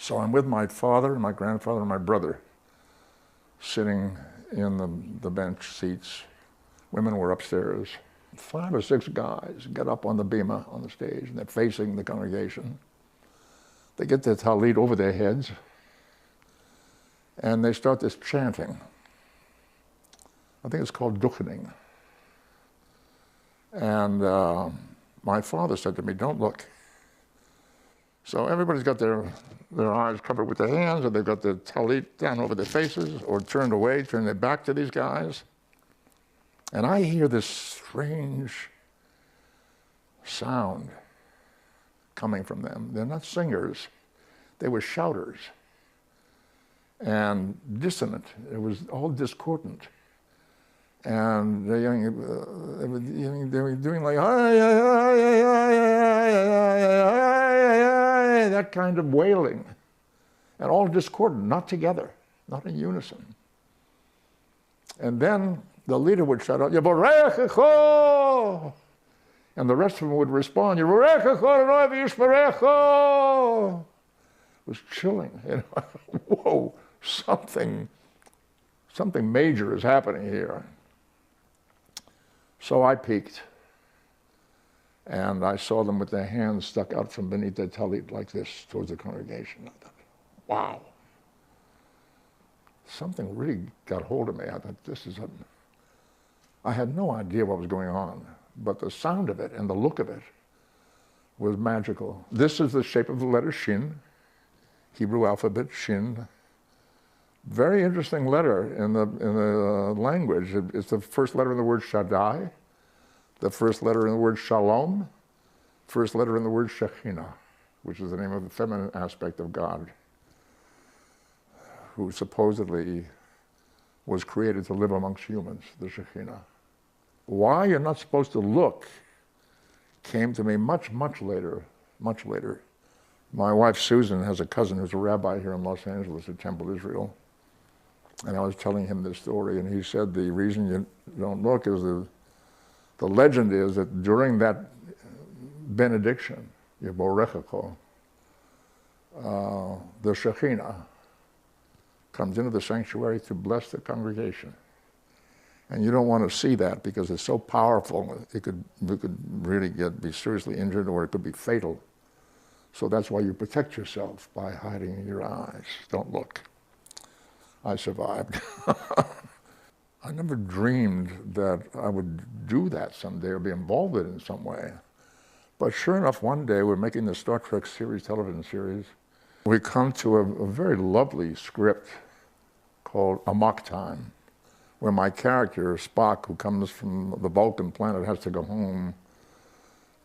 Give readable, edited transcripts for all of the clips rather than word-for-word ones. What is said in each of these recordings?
So I'm with my father and my grandfather and my brother sitting in the bench seats. Women were upstairs. 5 or 6 guys get up on the bima on the stage, and they're facing the congregation. They get their talit over their heads, and they start this chanting. I think it's called duchening. And my father said to me, "Don't look." So everybody's got their eyes covered with their hands, or they've got their talit down over their faces, or turned away, turned their back to these guys. And I hear this strange sound coming from them. They're not singers. They were shouters. And dissonant. It was all discordant. And they were doing like, that kind of wailing. And all discordant, not together, not in unison. And then the leader would shout out, "Yevorechecho!" And the rest of them would respond, "Yevorechecho, it was chilling. You know? Whoa, something major is happening here. So I peeked, and I saw them with their hands stuck out from beneath their talit like this towards the congregation. I thought, wow. Something really got hold of me. I thought, I had no idea what was going on, but the sound of it and the look of it was magical. This is the shape of the letter Shin, Hebrew alphabet, Shin. Very interesting letter in the language. It's the first letter in the word Shaddai, the first letter in the word Shalom, first letter in the word Shekhinah, which is the name of the feminine aspect of God, who supposedly was created to live amongst humans, the Shekhinah. Why you're not supposed to look came to me much, much later, much later. My wife Susan has a cousin who's a rabbi here in Los Angeles at Temple Israel. And I was telling him this story, and he said the reason you don't look is the legend is that during that benediction, Yevorechecho, the Shekhinah comes into the sanctuary to bless the congregation. And you don't want to see that because it's so powerful, you could really be seriously injured, or it could be fatal. So that's why you protect yourself by hiding your eyes. Don't look. I survived. I never dreamed that I would do that someday or be involved in it in some way. But sure enough, one day we're making the Star Trek series, television series. We come to a very lovely script called Amok Time, where my character, Spok, who comes from the Vulcan planet, has to go home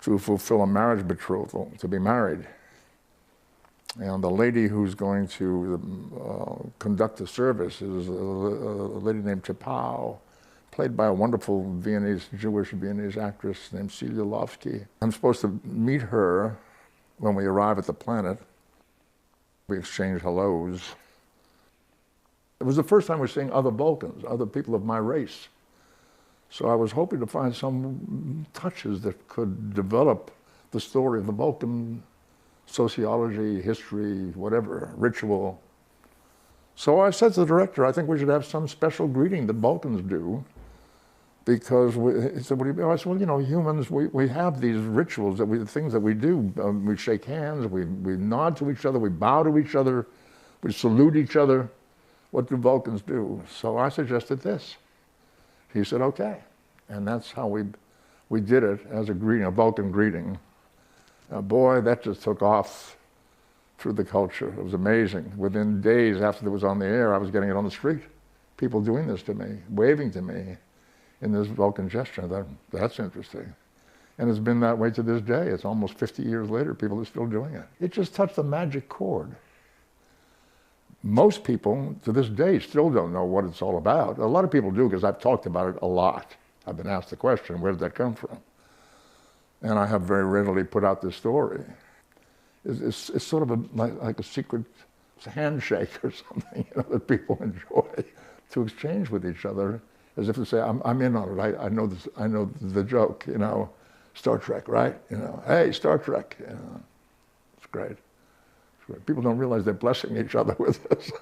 to fulfill a marriage betrothal, to be married. And the lady who's going to conduct the service is a lady named Chapao, played by a wonderful Jewish Viennese actress named Celia Lovsky. I'm supposed to meet her when we arrive at the planet. We exchange hellos. It was the first time we were seeing other Vulcans, other people of my race. So I was hoping to find some touches that could develop the story of the Vulcan sociology, history, whatever, ritual. So I said to the director, I think we should have some special greeting that Vulcans do, because he said, what do you mean? I said, well, you know, humans, we have these rituals, things that we do. We shake hands, we nod to each other, we bow to each other, we salute each other. What do Vulcans do? So I suggested this. He said, okay. And that's how we did it as a greeting, a Vulcan greeting. Boy, that just took off through the culture. It was amazing. Within days after it was on the air, I was getting it on the street. People doing this to me, waving to me in this Vulcan gesture. That's interesting. And it's been that way to this day. It's almost 50 years later, people are still doing it. It just touched the magic chord. Most people, to this day, still don't know what it's all about. A lot of people do, because I've talked about it a lot. I've been asked the question, where did that come from? And I have very readily put out this story. It's sort of like a secret handshake or something, you know, that people enjoy to exchange with each other, as if to say, I'm in on it. I know this. I know the joke. You know, Star Trek, right? You know, hey, Star Trek. You know, it's great. It's People don't realize they're blessing each other with this.